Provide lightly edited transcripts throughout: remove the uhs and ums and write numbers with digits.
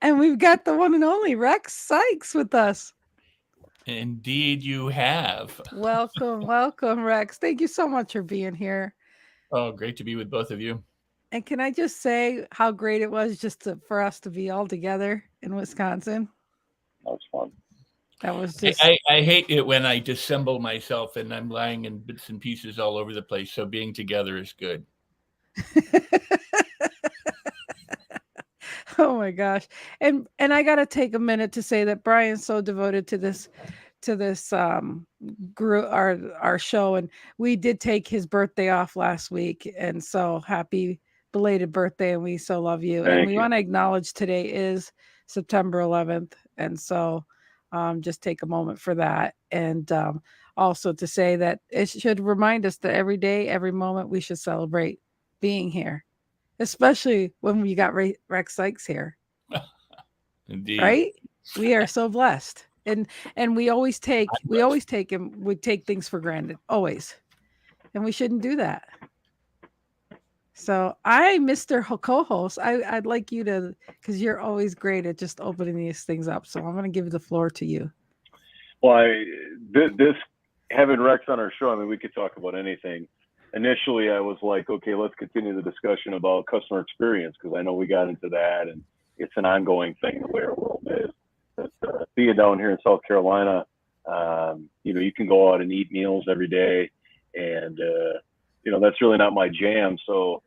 And we've got the one and only Rex Sykes with us. Indeed, you have. Welcome, Rex. Thank you so much for being here. Oh, great to be with both of you. And can I just say how great it was for us to be all together in Wisconsin? That was fun. That was just. I hate it when I dissemble myself and I'm lying in bits and pieces all over the place. So being together is good. Oh my gosh. And I got to take a minute to say that Brian's so devoted to this group, our show, and we did take his birthday off last week, and so happy belated birthday, and we so love you. And we want to acknowledge today is September 11th, and so just take a moment for that, and also to say that it should remind us that every day, every moment, we should celebrate being here, especially when we got Rex Sykes here. Indeed. Right? We are so blessed. And we always take him, we take things for granted, always. And we shouldn't do that. So Mr. Co-host, I'd like you to, because you're always great at just opening these things up. So I'm going to give the floor to you. Well, this having Rex on our show, I mean, we could talk about anything. Initially, I was like, okay, let's continue the discussion about customer experience, because I know we got into that, and it's an ongoing thing the way our world is. But being down here in South Carolina, you can go out and eat meals every day, and that's really not my jam. So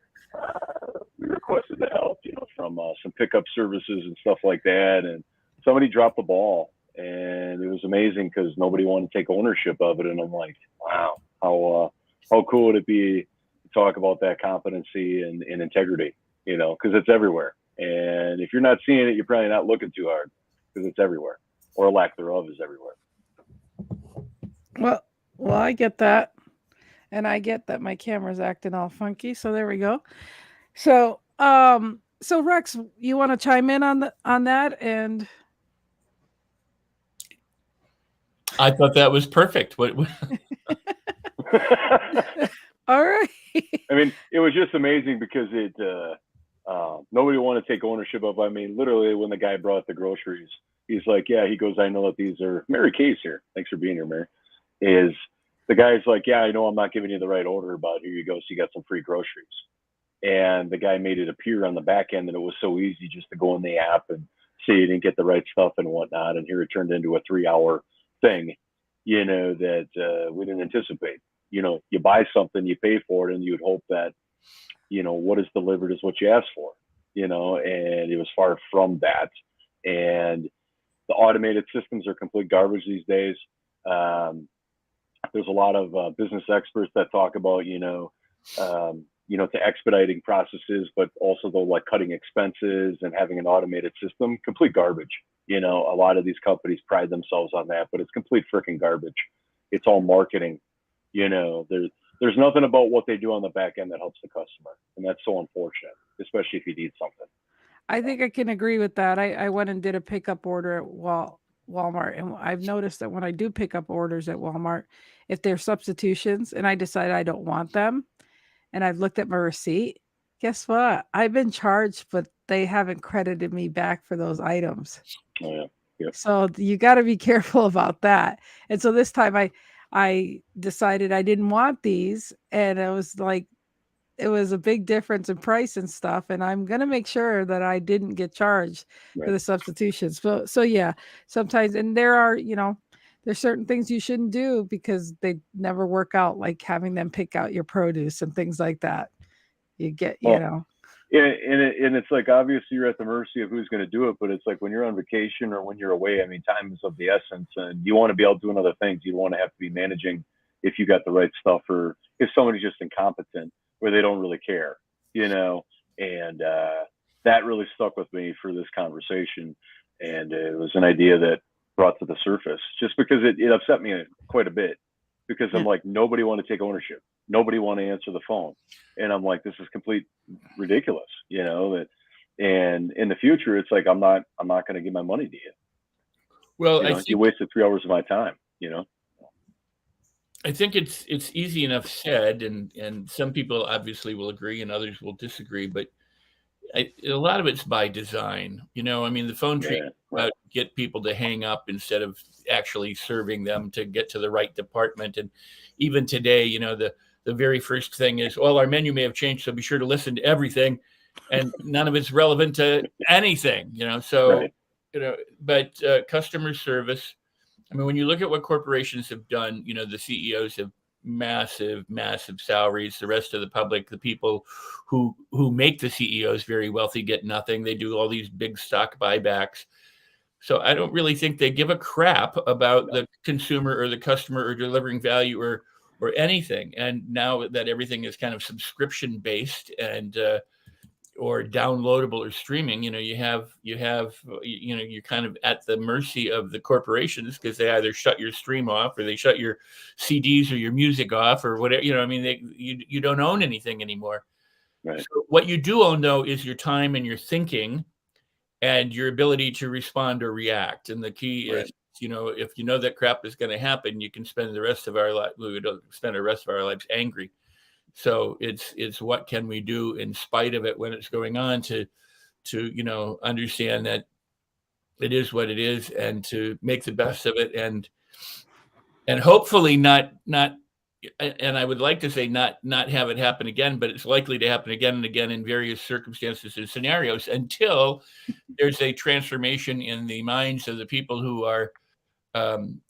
we requested the help, from some pickup services and stuff like that, and somebody dropped the ball, and it was amazing because nobody wanted to take ownership of it, and I'm like, wow, how cool would it be to talk about that competency and integrity, because it's everywhere. And if you're not seeing it, you're probably not looking too hard, because it's everywhere, or lack thereof is everywhere. Well, I get that. And I get that my camera's acting all funky. So there we go. So, Rex, you want to chime in on that? And I thought that was perfect. What? All right. I mean, it was just amazing because nobody wanted to take ownership of. I mean, literally, when the guy brought the groceries, he's like, "Yeah." He goes, "I know that these are Mary Kay's here. Thanks for being here, Mary." The guy's like, "Yeah, I know I'm not giving you the right order, but here you go. So you got some free groceries." And the guy made it appear on the back end that it was so easy just to go in the app and say you didn't get the right stuff and whatnot. And here it turned into a 3-hour thing, that we didn't anticipate. You buy something, you pay for it, and you'd hope that, what is delivered is what you ask for, and it was far from that. And the automated systems are complete garbage these days. There's a lot of business experts that talk about, to expediting processes, but also though, like cutting expenses and having an automated system, complete garbage. A lot of these companies pride themselves on that, but it's complete freaking garbage. It's all marketing. There's nothing about what they do on the back end that helps the customer, and that's so unfortunate, especially if you need something. I think I can agree with that. I went and did a pickup order at Walmart, and I've noticed that when I do pick up orders at Walmart, if they're substitutions and I decide I don't want them, and I've looked at my receipt, guess what? I've been charged, but they haven't credited me back for those items. Oh, yeah. Yep. So you got to be careful about that. And so this time I decided I didn't want these, and it was like, it was a big difference in price and stuff, and I'm going to make sure that I didn't get charged for the substitutions. So yeah, sometimes, and there are, there's certain things you shouldn't do because they never work out, like having them pick out your produce and things like that. You get, And it's like, obviously you're at the mercy of who's going to do it, but it's like when you're on vacation or when you're away, I mean, time is of the essence, and you want to be able to do other things. You don't want to have to be managing if you got the right stuff, or if somebody's just incompetent where they don't really care, and that really stuck with me for this conversation. And it was an idea that brought to the surface just because it upset me quite a bit, because I'm like, nobody want to take ownership. Nobody want to answer the phone. And I'm like, this is complete ridiculous, that, and in the future, it's like, I'm not going to give my money to you. Well, you wasted 3 hours of my time, I think it's easy enough said, and some people obviously will agree and others will disagree, but a lot of it's by design. I mean, the phone tree right. get people to hang up instead of actually serving them to get to the right department. And even today, the very first thing is, well, our menu may have changed, so be sure to listen to everything, and none of it's relevant to anything. So Right. But customer service. I mean, when you look at what corporations have done, the CEOs have massive, massive salaries. The rest of the public, the people who make the CEOs very wealthy, get nothing. They do all these big stock buybacks. So I don't really think they give a crap about the consumer or the customer or delivering value or anything. And now that everything is kind of subscription based and or downloadable or streaming, you're kind of at the mercy of the corporations, because they either shut your stream off or they shut your CDs or your music off or whatever. I mean, you don't own anything anymore. Right. So what you do own, though, is your time and your thinking and your ability to respond or react. And the key is, if you know that crap is going to happen, you can spend the rest of our life. We don't spend the rest of our lives angry. So it's what can we do in spite of it when it's going on to understand that it is what it is, and to make the best of it, and hopefully not, and I would like to say not have it happen again, but it's likely to happen again and again in various circumstances and scenarios, until there's a transformation in the minds of the people who are kind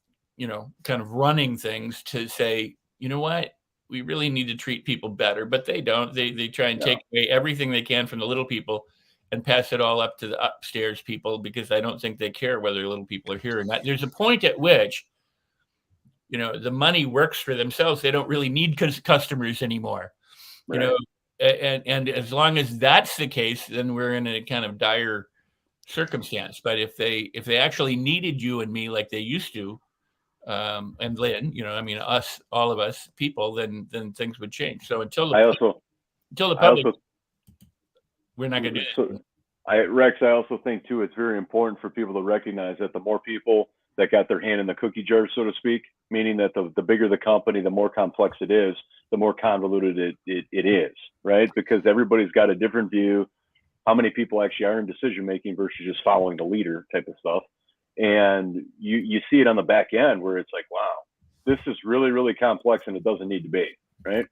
of running things, to say, you know what, we really need to treat people better. But they don't. They try and take away everything they can from the little people and pass it all up to the upstairs people, because I don't think they care whether little people are here or not. There's a point at which, the money works for themselves. They don't really need customers anymore. Right. And as long as that's the case, then we're in a kind of dire circumstance. But if they actually needed you and me like they used to, and Lynn, I mean, all of us people, then things would change. So until the public, we're not going to do it. Rex, I also think too, it's very important for people to recognize that the more people that got their hand in the cookie jar, so to speak, meaning that the bigger the company, the more complex it is, the more convoluted it is, right? Because everybody's got a different view, how many people actually are in decision making versus just following the leader type of stuff. And you see it on the back end where it's like, wow, this is really, really complex, and it doesn't need to be, right?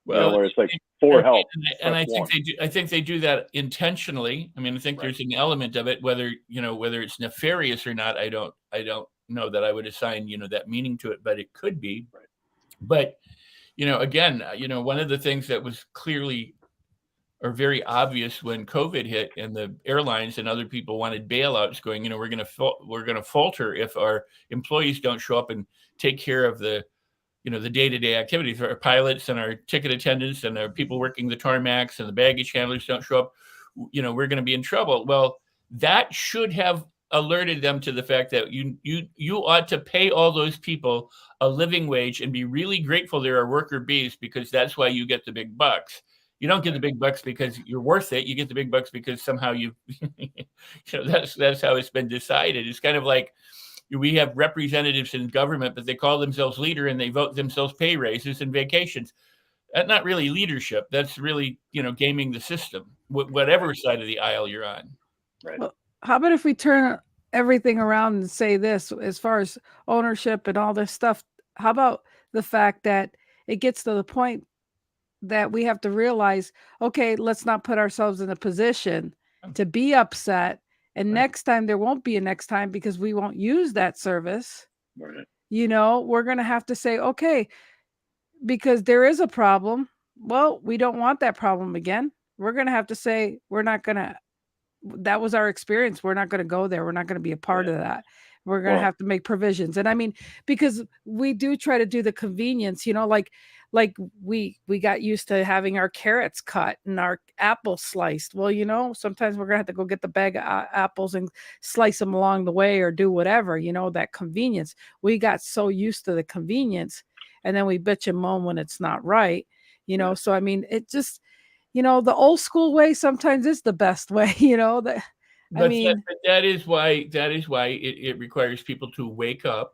Well, where it's like for help. And I think they do that intentionally. I mean, I think there's an element of it, whether it's nefarious or not. I don't know that I would assign, that meaning to it, but it could be. Right. But, again, one of the things that was clearly or very obvious when COVID hit and the airlines and other people wanted bailouts, going, we're going to falter if our employees don't show up and take care of the day-to-day activities. Our pilots and our ticket attendants and our people working the tarmacs and the baggage handlers don't show up, we're going to be in trouble. Well, that should have alerted them to the fact that you ought to pay all those people a living wage and be really grateful there are worker bees, because that's why you get the big bucks. You don't get the big bucks because you're worth it. You get the big bucks because somehow that's how it's been decided. It's kind of like, we have representatives in government, but they call themselves leader and they vote themselves pay raises and vacations. That's not really leadership. That's really, gaming the system, whatever side of the aisle you're on. Right. Well, how about if we turn everything around and say this, as far as ownership and all this stuff? How about the fact that it gets to the point that we have to realize, okay, let's not put ourselves in a position to be upset. And next time there won't be a next time, because we won't use that service. Right. We're going to have to say, okay, because there is a problem. Well, we don't want that problem again. We're going to have to say, that was our experience. We're not going to go there. We're not going to be a part of that. We're going to have to make provisions. And I mean, because we do try to do the convenience, like we got used to having our carrots cut and our apples sliced. Well, sometimes we're going to have to go get the bag of apples and slice them along the way or do whatever, that convenience. We got so used to the convenience, and then we bitch and moan when it's not right, So, I mean, it just, the old school way sometimes is the best way, that is why it requires people to wake up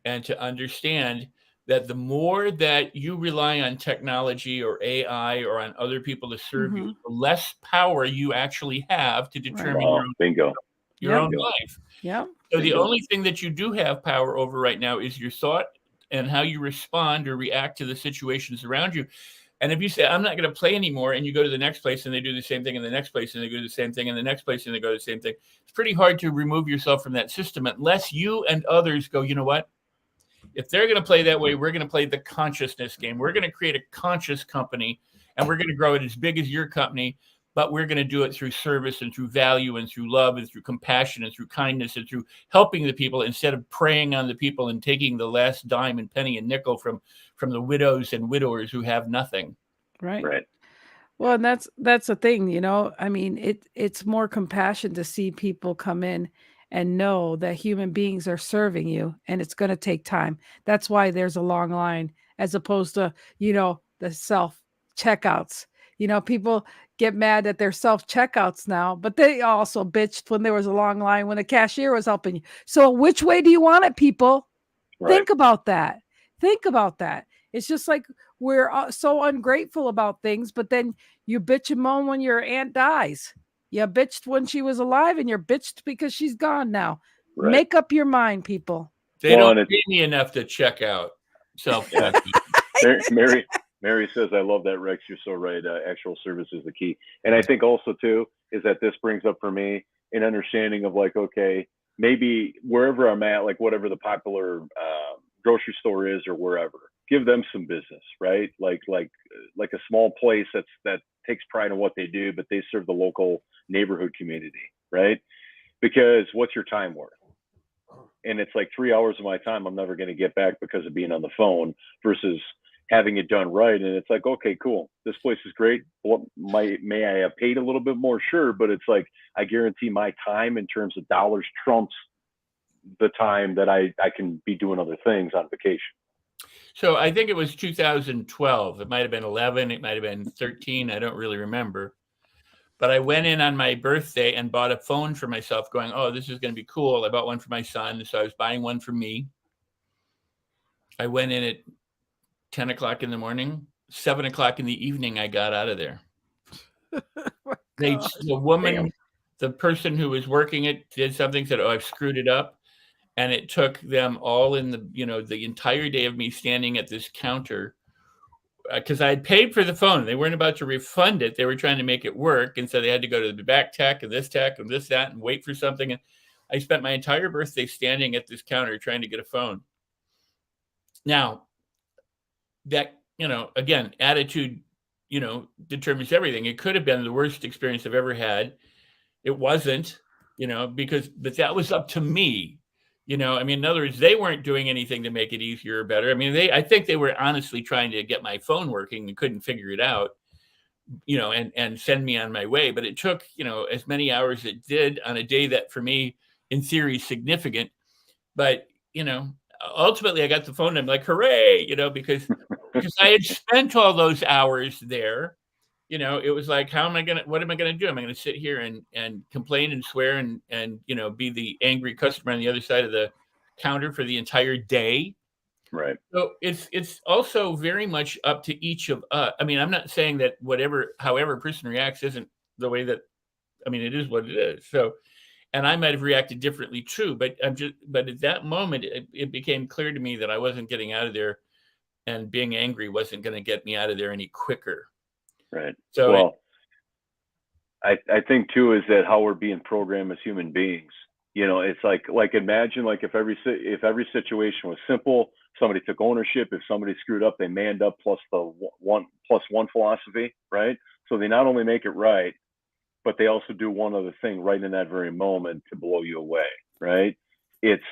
and to understand that the more that you rely on technology or AI or on other people to serve you, the less power you actually have to determine Wow, bingo. your own Yep. life. Yep. So the Bingo. only thing that you do have power over right now is your thought and how you respond or react to the situations around you. And if you say, I'm not going to play anymore, and you go to the next place and they do the same thing in the next place, and they do the same thing in the next place, and they go to the same thing, it's pretty hard to remove yourself from that system unless you and others go, you know what? If they're going to play that way, we're going to play the consciousness game. We're going to create a conscious company, and we're going to grow it as big as your company, but we're going to do it through service and through value and through love and through compassion and through kindness and through helping the people instead of preying on the people and taking the last dime and penny and nickel from the widows and widowers who have nothing. Right. Right. Well, and that's the thing, you know. I mean, it's more compassion to see people come in and know that human beings are serving you, and it's going to take time. That's why there's a long line, as opposed to, you know, the self checkouts. You know, people get mad that they're self checkouts now, but they also bitched when there was a long line when the cashier was helping you. So which way do you want it, people? Right. Think about that. Think about that. It's just like we're so ungrateful about things, but then you bitch and moan when your aunt dies. You bitched when she was alive, and you're bitched because she's gone now. Right. Make up your mind, people. They Well, don't and pay me enough to check out self. Yeah. Mary says, I love that, Rex. You're so right. Actual service is the key. And I think also, too, is that this brings up for me an understanding of like, okay, maybe wherever I'm at, like whatever the popular grocery store is or wherever, give them some business, right? Like a small place that takes pride in what they do, but they serve the local neighborhood community, right? Because what's your time worth? And it's like 3 hours of my time I'm never going to get back because of being on the phone versus having it done right. And it's like, okay, cool. This place is great. What may I have paid a little bit more? Sure. But it's like, I guarantee my time in terms of dollars trumps the time that I can be doing other things on vacation. So I think it was 2012. It might have been 11. It might have been 13. I don't really remember. But I went in on my birthday and bought a phone for myself going, oh, this is going to be cool. I bought one for my son. So I was buying one for me. I went in at 10 o'clock in the morning, 7 o'clock in the evening, I got out of there. The woman, Damn. the person who was working it did something, said, oh, I've screwed it up. And it took them all in the entire day of me standing at this counter because I had paid for the phone. They weren't about to refund it. They were trying to make it work. And so they had to go to the back tech and this, that, and wait for something. And I spent my entire birthday standing at this counter trying to get a phone. Now, that, again, attitude, determines everything. It could have been the worst experience I've ever had. It wasn't, but that was up to me. In other words, they weren't doing anything to make it easier or better. I think they were honestly trying to get my phone working and couldn't figure it out, and send me on my way. But it took, as many hours it did on a day that for me, in theory, is significant. But, ultimately I got the phone and I'm like, hooray, because I had spent all those hours there. It was like, what am I going to do? Am I going to sit here and complain and swear and be the angry customer on the other side of the counter for the entire day? Right. So it's also very much up to each of us. I'm not saying that however a person reacts isn't the way that, it is what it is. So, and I might have reacted differently too, but at that moment, it became clear to me that I wasn't getting out of there, and being angry wasn't going to get me out of there any quicker. Right. So, well, I think too is that how we're being programmed as human beings. It's like imagine like if every situation was simple, somebody took ownership. If somebody screwed up, they manned up plus the 1+1 philosophy, right? So they not only make it right, but they also do one other thing right in that very moment to blow you away, right? It's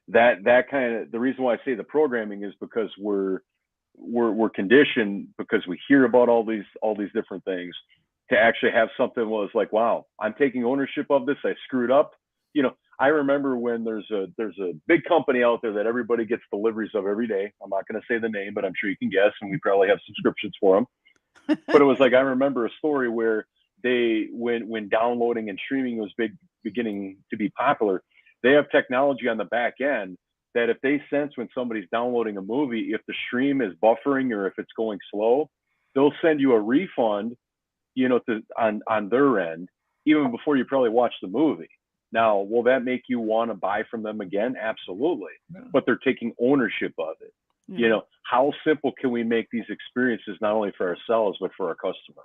that kind of, the reason why I say the programming is because we're conditioned, because we hear about all these different things, to actually have something was like, wow, I'm taking ownership of this. I screwed up. I remember when there's a big company out there that everybody gets deliveries of every day. I'm not going to say the name, but I'm sure you can guess, and we probably have subscriptions for them. But it was like, I remember a story where they, when downloading and streaming was beginning to be popular, they have technology on the back end that if they sense when somebody's downloading a movie, if the stream is buffering or if it's going slow, they'll send you a refund, on their end, even before you probably watch the movie. Now, will that make you want to buy from them again? Absolutely. Yeah. But they're taking ownership of it. Yeah. How simple can we make these experiences not only for ourselves, but for our customers?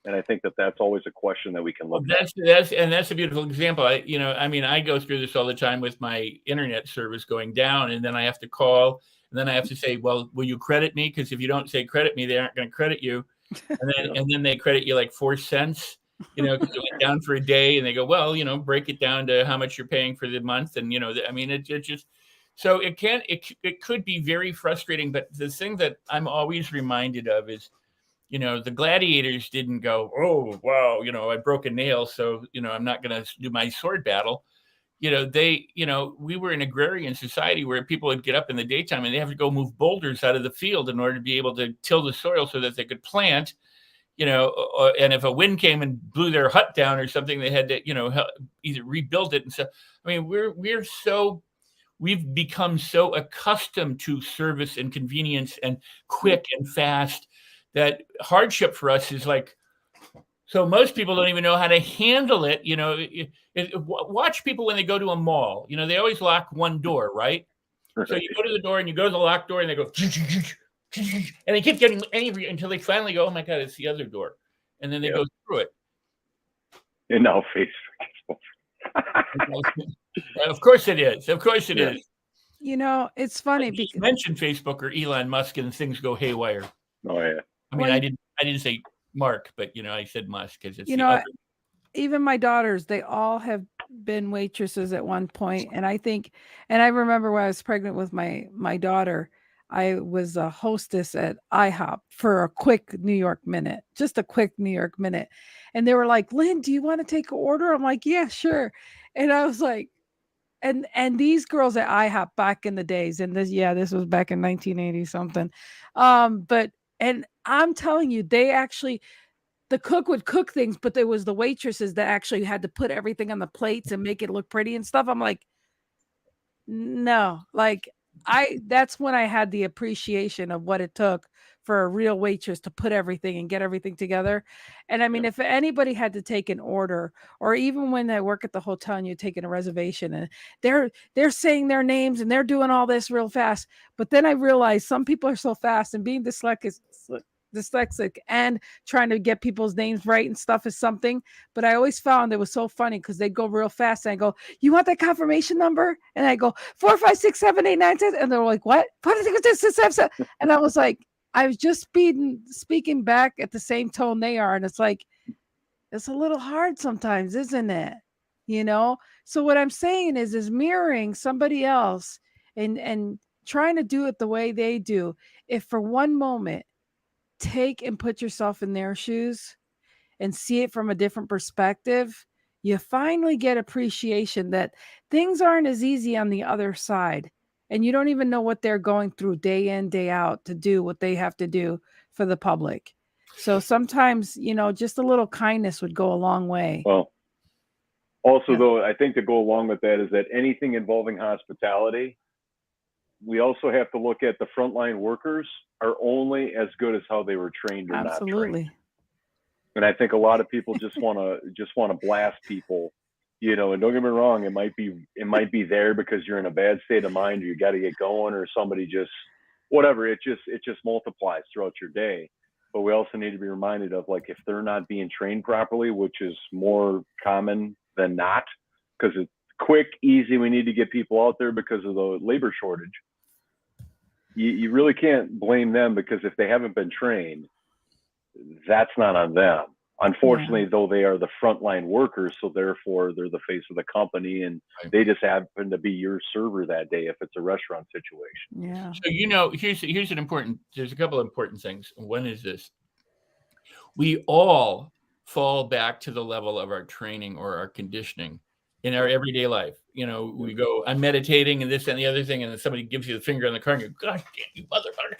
And I think that that's always a question that we can look at. That's a beautiful example. I go through this all the time with my internet service going down, and then I have to call, and then I have to say, well, will you credit me? Because if you don't say credit me, they aren't going to credit you. And then they credit you like 4 cents, because it went down for a day, and they go, well, break it down to how much you're paying for the month. And, it just, so it could be very frustrating. But the thing that I'm always reminded of is, the gladiators didn't go, oh, wow, I broke a nail, so, I'm not going to do my sword battle. We were an agrarian society where people would get up in the daytime and they have to go move boulders out of the field in order to be able to till the soil so that they could plant, and if a wind came and blew their hut down or something, they had to, either rebuild it. And so, we've become so accustomed to service and convenience and quick and fast that hardship for us is like, so most people don't even know how to handle it. Watch people when they go to a mall. They always lock one door, right? So you go to the door and you go to the locked door and they go, and they keep getting angry until they finally go, oh my God, it's the other door. And then they go through it. And now Facebook. Of course it is. Of course it is. It's funny because you mentioned Facebook or Elon Musk and things go haywire. Oh yeah. I didn't say Mark, but I said Musk because it's even my daughters, they all have been waitresses at one point. And I remember when I was pregnant with my daughter, I was a hostess at IHOP for a quick New York minute, just a quick New York minute. And they were like, Lynn, do you want to take an order? I'm like, yeah, sure. And I was like, and these girls at IHOP back in the days, and this was back in 1980 something. And I'm telling you, the cook would cook things, but there was the waitresses that actually had to put everything on the plates and make it look pretty and stuff. I'm like, no, that's when I had the appreciation of what it took for a real waitress to put everything and get everything together. And if anybody had to take an order, or even when I work at the hotel and you're taking a reservation and they're saying their names and they're doing all this real fast. But then I realized some people are so fast, and being dyslexic and trying to get people's names right and stuff is something. But I always found it was so funny because they'd go real fast and I go, you want that confirmation number? And I go 4, 5, 6, 7, 8, 9, 10. And they're like, what? And I was like, I was just speaking back at the same tone they are. And it's like, it's a little hard sometimes, isn't it? So what I'm saying is mirroring somebody else and trying to do it the way they do. If for one moment, take and put yourself in their shoes and see it from a different perspective, you finally get appreciation that things aren't as easy on the other side. And you don't even know what they're going through day in, day out to do what they have to do for the public. So sometimes, just a little kindness would go a long way. Well, also, though, I think to go along with that is that anything involving hospitality, we also have to look at the frontline workers are only as good as how they were trained or not trained. And I think a lot of people just want to blast people, and don't get me wrong, it might be there because you're in a bad state of mind, or you got to get going, or somebody just whatever. It just multiplies throughout your day. But we also need to be reminded of, like, if they're not being trained properly, which is more common than not, because it's quick, easy. We need to get people out there because of the labor shortage. You really can't blame them, because if they haven't been trained, that's not on them. Unfortunately, though, they are the frontline workers, so therefore they're the face of the company, and they just happen to be your server that day if it's a restaurant situation. Yeah. So there's a couple of important things. One is this: we all fall back to the level of our training or our conditioning in our everyday life. We go, I'm meditating and this and the other thing, and then somebody gives you the finger on the car and you go, gosh damn you motherfucker.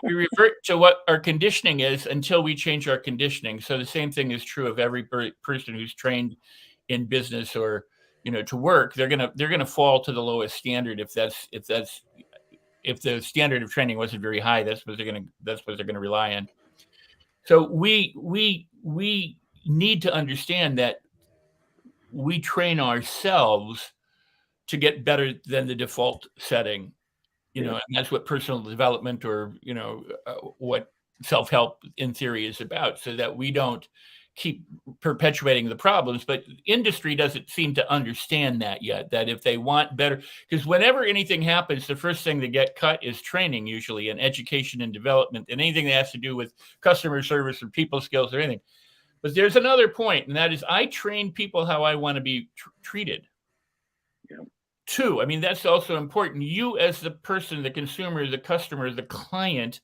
We revert to what our conditioning is until we change our conditioning. So the same thing is true of every person who's trained in business or to work, they're gonna fall to the lowest standard if the standard of training wasn't very high. That's what they're gonna rely on. So we need to understand that we train ourselves to get better than the default setting, and that's what personal development or what self-help in theory is about, so that we don't keep perpetuating the problems. But industry doesn't seem to understand that yet, that if they want better, because whenever anything happens, the first thing that get cut is training, usually, and education and development, and anything that has to do with customer service or people skills or anything. But there's another point, and that is I train people how I want to be treated. Yeah. Too. I mean, that's also important. You as the person, the consumer, the customer, the client,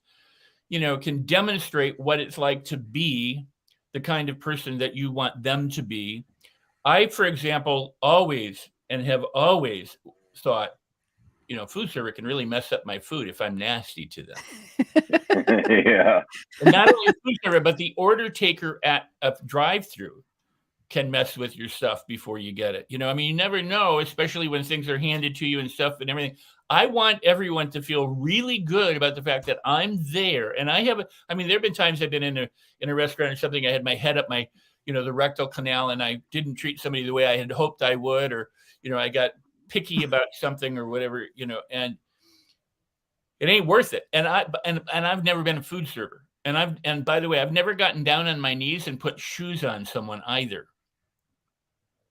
can demonstrate what it's like to be the kind of person that you want them to be. I, for example, always thought, food server can really mess up my food if I'm nasty to them. Yeah. And not only a food server, but the order taker at a drive-through can mess with your stuff before you get it. I mean, you never know, especially when things are handed to you and stuff and everything. I want everyone to feel really good about the fact that I'm there. And there have been times I've been in a restaurant or something. I had my head up my, the rectal canal, and I didn't treat somebody the way I had hoped I would, or, I got picky about something or whatever, and it ain't worth it. And I've never been a food server. And by the way, I've never gotten down on my knees and put shoes on someone either.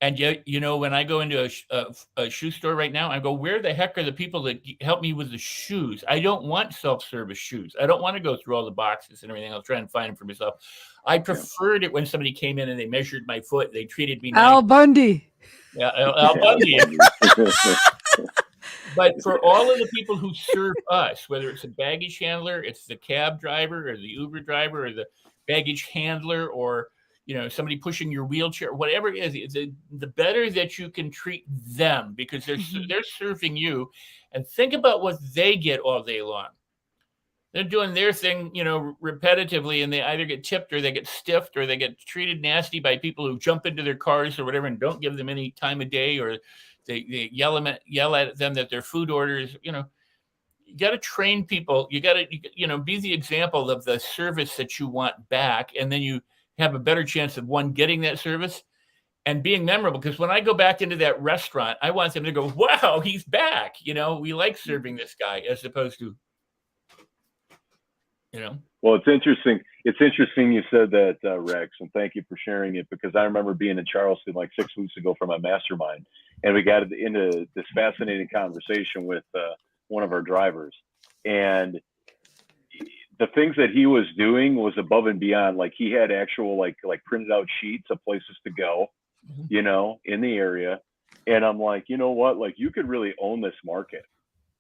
And yet, when I go into a shoe store right now, I go, where the heck are the people that help me with the shoes? I don't want self-service shoes. I don't want to go through all the boxes and everything. I'll try and find them for myself. I preferred it when somebody came in and they measured my foot. They treated me nice. Al Bundy. Yeah, Al Bundy. But for all of the people who serve us, whether it's a baggage handler, it's the cab driver or the Uber driver or the baggage handler, or somebody pushing your wheelchair, whatever it is, the better that you can treat them, because they're serving you. And think about what they get all day long. They're doing their thing, repetitively, and they either get tipped or they get stiffed or they get treated nasty by people who jump into their cars or whatever and don't give them any time of day, or they yell at them that their food orders, you got to train people. You got to, be the example of the service that you want back. And then you have a better chance of getting that service and being memorable. Because when I go back into that restaurant, I want them to go, wow, he's back. We like serving this guy, as opposed to, Well, it's interesting. It's interesting you said that, Rex, and thank you for sharing it, because I remember being in Charleston like 6 weeks ago for my mastermind, and we got into this fascinating conversation with one of our drivers, and the things that he was doing was above and beyond. Like, he had actual like printed out sheets of places to go, in the area. And I'm like, you know what? Like, you could really own this market.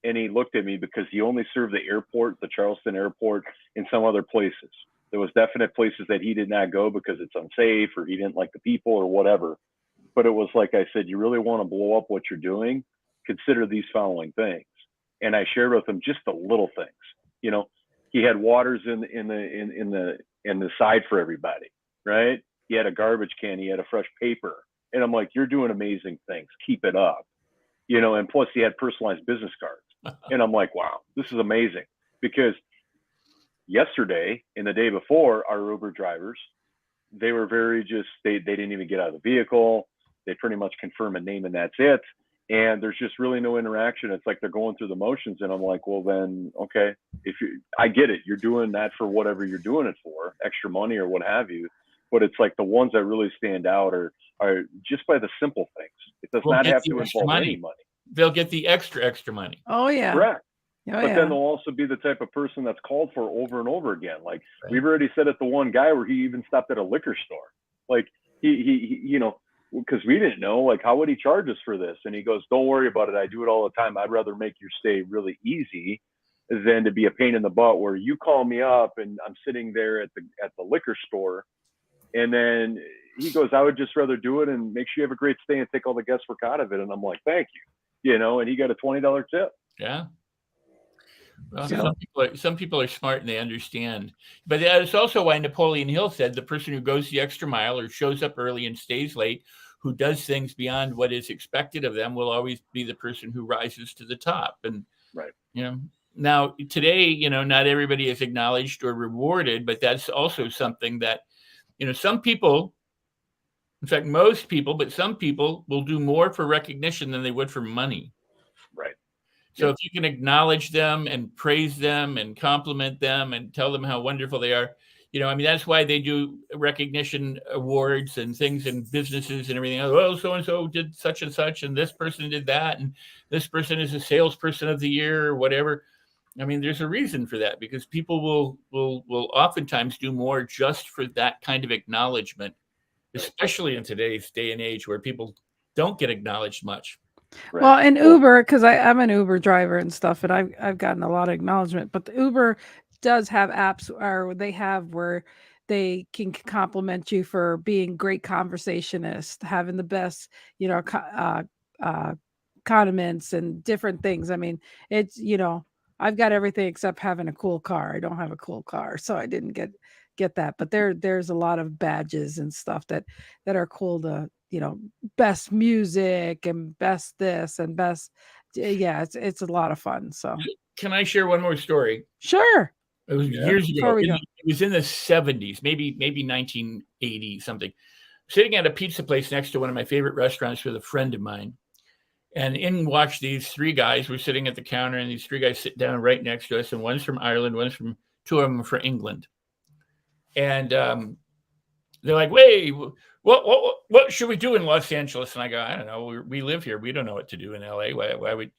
And he looked at me, because he only served the airport, the Charleston airport, and some other places. There was definite places that he did not go because it's unsafe, or he didn't like the people, or whatever. But it was like I said, you really want to blow up what you're doing, consider these following things. And I shared with him just the little things. He had waters in the side for everybody, right? He had a garbage can, he had a fresh paper. And I'm like, you're doing amazing things. Keep it up. And plus he had personalized business cards. And I'm like, wow, this is amazing. Because yesterday and the day before, our Uber drivers, they were very they didn't even get out of the vehicle. They pretty much confirm a name and that's it. And there's just really no interaction. It's like they're going through the motions. And I'm like, well, then, okay, I get it. You're doing that for whatever you're doing it for, extra money or what have you. But it's like the ones that really stand out are just by the simple things. It does not have to involve any money. They'll get the extra money. Oh, yeah. Correct. Oh, but yeah. then they'll also be the type of person that's called for over and over again. Like, we've already said it, the one guy where he even stopped at a liquor store. Like, he because we didn't know, like, how would he charge us for this? And he goes, don't worry about it. I do it all the time. I'd rather make your stay really easy than to be a pain in the butt where you call me up and I'm sitting there at the liquor store. And then he goes, I would just rather do it and make sure you have a great stay and take all the guesswork out of it. And I'm like, thank you. And he got a $20 tip. Yeah. Well, some people are smart and they understand. But that is also why Napoleon Hill said the person who goes the extra mile or shows up early and stays late, who does things beyond what is expected of them will always be the person who rises to the top. And, Right. Now today, not everybody is acknowledged or rewarded, but that's also something that, some people, in fact, most people, but some people will do more for recognition than they would for money. Right. So if you can acknowledge them and praise them and compliment them and tell them how wonderful they are, that's why they do recognition awards and things in businesses and everything else. Well, so-and-so did such and such, and this person did that, and this person is a salesperson of the year or whatever. There's a reason for that, because people will oftentimes do more just for that kind of acknowledgement, especially in today's day and age where people don't get acknowledged much. Right. Well, in Uber, because I'm an Uber driver and stuff, and I've gotten a lot of acknowledgement, but the Uber does have apps where they can compliment you for being great conversationist, having the best, condiments and different things. It's, I've got everything except having a cool car. I don't have a cool car, so I didn't get that. But there's a lot of badges and stuff that are cool to, best music and best this and best. Yeah, it's a lot of fun. So can I share one more story? Sure. It was years ago. It was in the 70s, maybe 1980 something. Sitting at a pizza place next to one of my favorite restaurants with a friend of mine. And in watch these three guys were sitting at the counter, and these three guys sit down right next to us, and one's from Ireland, two of them are from England. And they're like, "Wait, what should we do in Los Angeles?" And I go, "I don't know. We live here. We don't know what to do in LA. Why would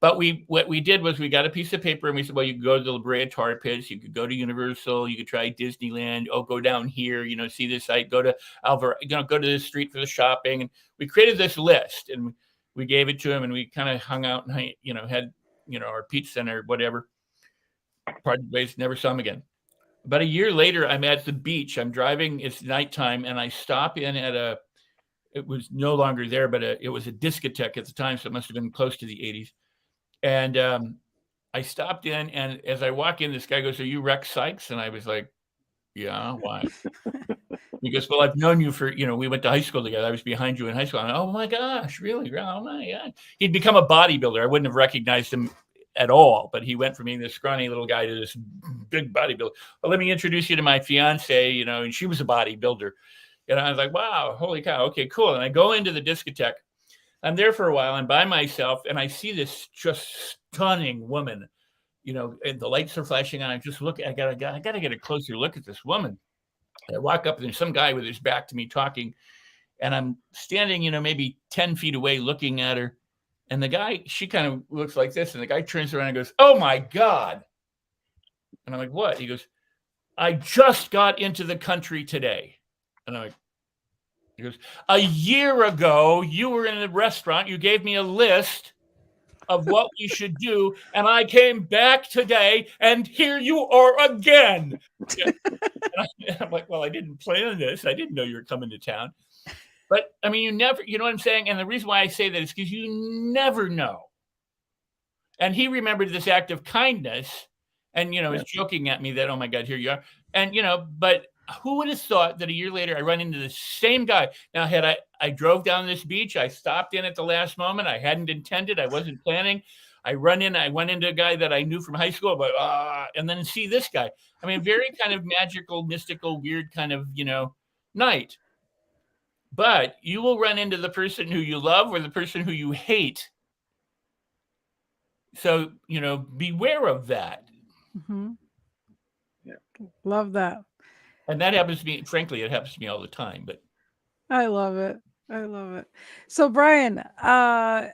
But what we did was we got a piece of paper and we said, well, you could go to the La Brea Tar Pits, you could go to Universal, you could try Disneyland. Oh, go down here, see this site. Go to go to this street for the shopping. And we created this list and we gave it to him, and we kind of hung out and had our pizza or whatever. Parted ways, never saw him again. About a year later, I'm at the beach. I'm driving. It's nighttime, and I stop in at it was no longer there, but it was a discotheque at the time, so it must have been close to the 80s. And I stopped in, and as I walk in, this guy goes, "Are you Rex Sykes?" And I was like, "Yeah, why?" He goes, "Well, I've known you for, we went to high school together. I was behind you in high school." I'm like, "Oh my gosh, really? Oh my God." He'd become a bodybuilder. I wouldn't have recognized him at all, but he went from being this scrawny little guy to this big bodybuilder. Well, let me introduce you to my fiance, and she was a bodybuilder. And I was like, wow, holy cow. Okay, cool. And I go into the discotheque. I'm there for a while. I'm by myself, and I see this just stunning woman, and the lights are flashing on. I just look, I gotta get a closer look at this woman. I walk up, and there's some guy with his back to me talking, and I'm standing, maybe 10 feet away looking at her. And the guy, she kind of looks like this, and the guy turns around and goes, "Oh my God." And I'm like, "What?" He goes, "I just got into the country today." And I'm like, he goes, "A year ago, you were in a restaurant. You gave me a list of what we should do. And I came back today, and here you are again." I'm like, "Well, I didn't plan this. I didn't know you were coming to town." But you never, you know what I'm saying? And the reason why I say that is because you never know. And he remembered this act of kindness and, was joking at me that, "Oh my God, here you are." And, but who would have thought that a year later I run into the same guy? Now, had I drove down this beach, I stopped in at the last moment. I hadn't intended, I wasn't planning. I went into a guy that I knew from high school, but and then see this guy. Very kind of magical, mystical, weird kind of, night. But you will run into the person who you love or the person who you hate. So, beware of that. Mm-hmm. Yeah. Love that. And that happens to me, frankly, it happens to me all the time, but I love it. So Brian,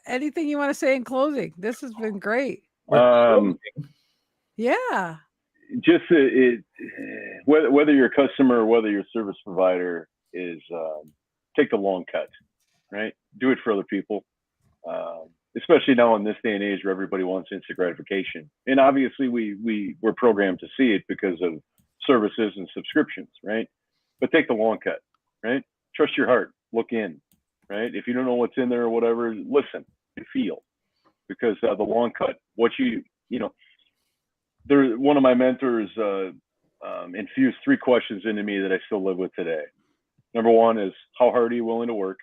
anything you want to say in closing? This has been great. Yeah. Just whether you're a customer or whether you're a service provider is take the long cut, right? Do it for other people, especially now in this day and age where everybody wants instant gratification. And obviously we're programmed to see it because of services and subscriptions, right? But take the long cut, right? Trust your heart. Look in, right? If you don't know what's in there or whatever, listen and feel, because the long cut, one of my mentors infused 3 questions into me that I still live with today. Number one is how hard are you willing to work?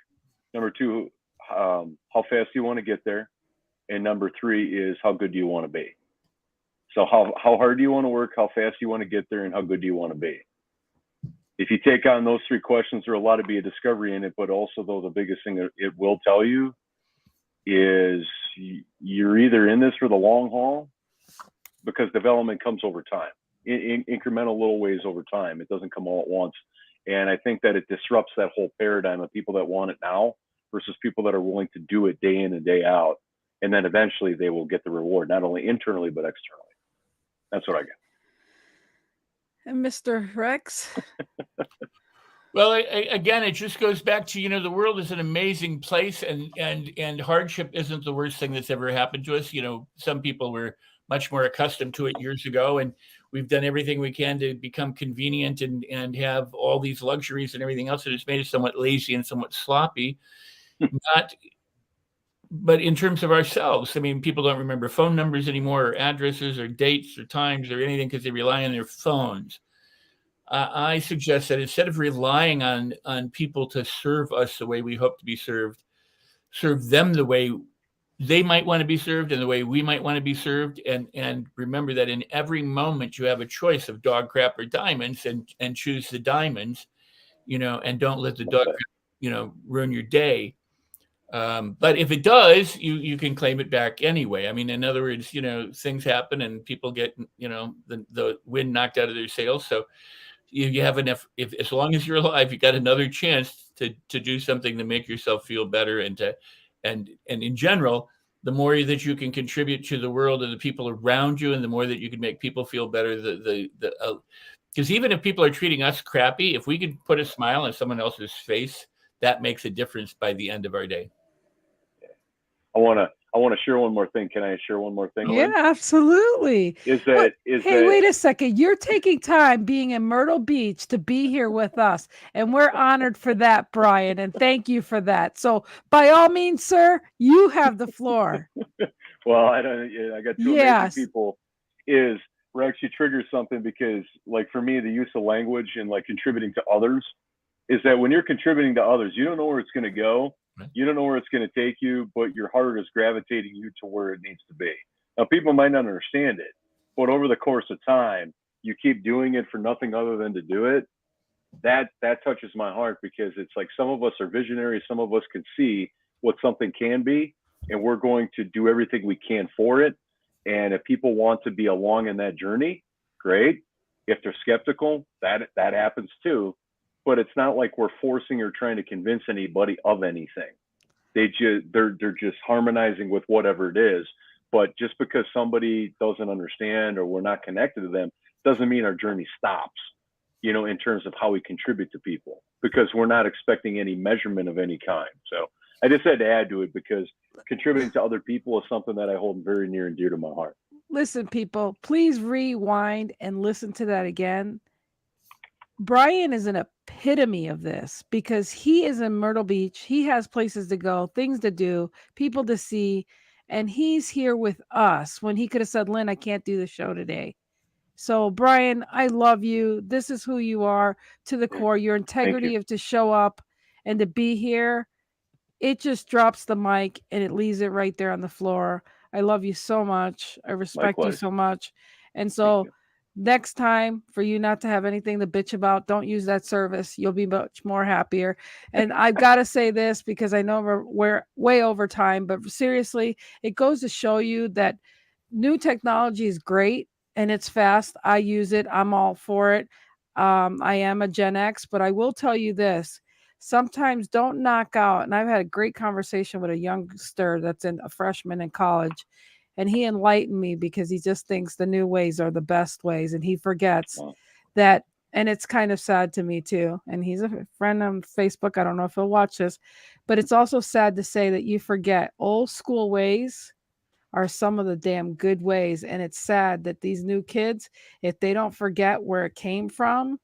Number two, how fast do you want to get there? And number three is how good do you want to be? So how hard do you want to work? How fast do you want to get there? And how good do you want to be? If you take on those three questions, there will a lot to be a discovery in it. But also, though, the biggest thing it will tell you is you're either in this for the long haul, because development comes over time, in incremental little ways over time. It doesn't come all at once. And I think that it disrupts that whole paradigm of people that want it now versus people that are willing to do it day in and day out. And then eventually they will get the reward, not only internally, but externally. That's what I get. And Mr. Rex? Well, again, it just goes back to, the world is an amazing place, and hardship isn't the worst thing that's ever happened to us. Some people were much more accustomed to it years ago, and we've done everything we can to become convenient and have all these luxuries and everything else, and it's made us somewhat lazy and somewhat sloppy. But in terms of ourselves, I mean, people don't remember phone numbers anymore, or addresses, or dates, or times, or anything, because they rely on their phones. I suggest that instead of relying on people to serve us the way we hope to be served, serve them the way they might want to be served and the way we might want to be served. And remember that in every moment you have a choice of dog crap or diamonds, and choose the diamonds, and don't let the dog crap, ruin your day. But if it does, you can claim it back anyway. I mean, in other words, things happen and people get, the wind knocked out of their sails. So you have enough, as long as you're alive, you got another chance to do something to make yourself feel better, and in general, the more that you can contribute to the world and the people around you, and the more that you can make people feel better, because even if people are treating us crappy, if we could put a smile on someone else's face, that makes a difference by the end of our day. I want to share one more thing. Can I share one more thing? Yeah, Lynn? absolutely. Hey, wait a second. You're taking time being in Myrtle Beach to be here with us, and we're honored for that, Brian, and thank you for that. So by all means, sir, you have the floor. Well, I got two amazing people. Rex, you trigger something, because like for me, the use of language and like contributing to others is that when you're contributing to others, you don't know where it's going to go. You don't know where it's going to take you, but your heart is gravitating you to where it needs to be. Now, people might not understand it, but over the course of time, you keep doing it for nothing other than to do it. That touches my heart, because it's like some of us are visionaries. Some of us can see what something can be, and we're going to do everything we can for it. And if people want to be along in that journey, great. If they're skeptical, that happens too. But it's not like we're forcing or trying to convince anybody of anything. They're just harmonizing with whatever it is. But just because somebody doesn't understand or we're not connected to them doesn't mean our journey stops, in terms of how we contribute to people, because we're not expecting any measurement of any kind. So I just had to add to it, because contributing to other people is something that I hold very near and dear to my heart. Listen, people, please rewind and listen to that again. Brian is an epitome of this, because he is in Myrtle Beach. He has places to go, things to do, people to see, and he's here with us when he could have said, Lynn, I can't do the show today. So, Brian, I love you. This is who you are to the core. Your integrity of to show up and to be here, it just drops the mic and it leaves it right there on the floor. I love you so much. I respect you so much. And so next time, for you not to have anything to bitch about, don't use that service. You'll be much more happier. And I've got to say this, because I know we're way over time, but seriously, it goes to show you that new technology is great and it's fast. I use it. I'm all for it. I am a Gen X, but I will tell you this. Sometimes don't knock out. And I've had a great conversation with a youngster that's a freshman in college. And he enlightened me, because he just thinks the new ways are the best ways. And he forgets that. And it's kind of sad to me too. And he's a friend on Facebook. I don't know if he'll watch this, but it's also sad to say that you forget old school ways are some of the damn good ways. And it's sad that these new kids, if they don't forget where it came from,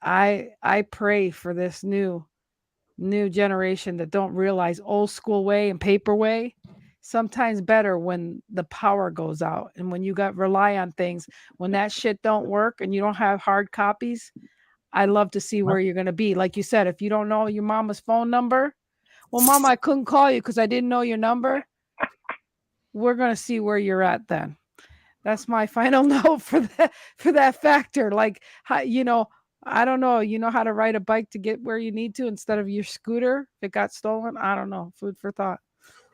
I pray for this new generation that don't realize old school way and paper way sometimes better when the power goes out, and when you got rely on things, when that shit don't work and you don't have hard copies. I love to see where you're going to be. Like you said, if you don't know your mama's phone number, well, Mama, I couldn't call you because I didn't know your number. We're going to see where you're at then. That's my final note for that factor. Like, how, I don't know. You know how to ride a bike to get where you need to instead of your scooter if it got stolen? I don't know. Food for thought.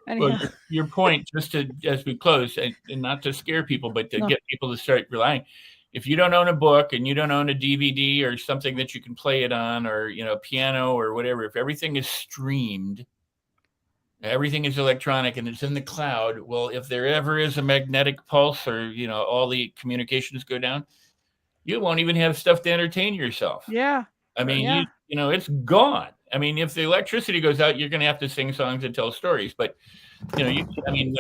Anyhow. Well, your point, just as we close, and not to scare people, but to get people to start relying. If you don't own a book and you don't own a DVD or something that you can play it on, or piano or whatever, if everything is streamed, everything is electronic and it's in the cloud. Well, if there ever is a magnetic pulse or all the communications go down, you won't even have stuff to entertain yourself. Yeah. I mean, it's gone. I mean, if the electricity goes out, you're going to have to sing songs and tell stories. But, when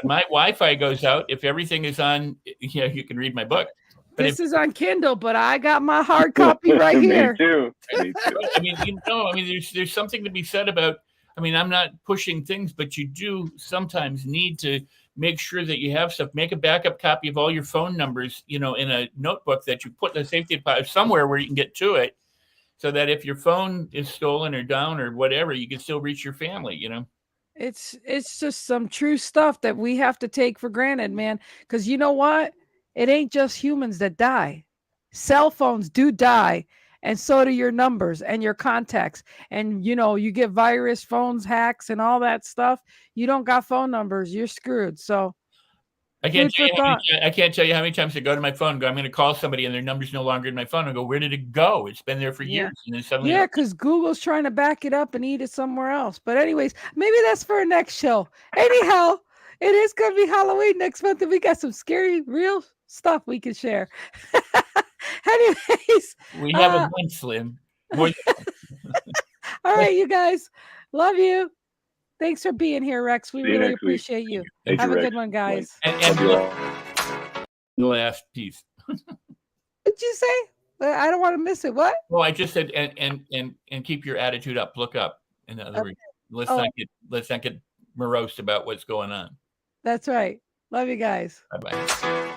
my Wi-Fi goes out, if everything is on, you can read my book. But this is on Kindle, but I got my hard copy right here. Me too. I mean, there's something to be said about, I'm not pushing things, but you do sometimes need to make sure that you have stuff. Make a backup copy of all your phone numbers, in a notebook that you put in the safety deposit somewhere where you can get to it. So that if your phone is stolen or down or whatever, you can still reach your family, It's just some true stuff that we have to take for granted, man. Because you know what? It ain't just humans that die. Cell phones do die. And so do your numbers and your contacts. And, you get virus, phones, hacks, and all that stuff. You don't got phone numbers. You're screwed. So I can't tell you how many times I go to my phone and go, I'm going to call somebody and their number's no longer in my phone. I go, where did it go? It's been there for years. And then suddenly, because Google's trying to back it up and eat it somewhere else. But anyways, maybe that's for a next show. Anyhow, it is going to be Halloween next month and we got some scary, real stuff we can share. Anyways. We have a bunch, Lynn. All right, you guys. Love you. Thanks for being here, Rex. We really appreciate you. Have a good one, guys. And the last piece. What'd you say? I don't want to miss it. What? Well, I just said and keep your attitude up. Look up. In other words, let's not get morose about what's going on. That's right. Love you guys. Bye-bye.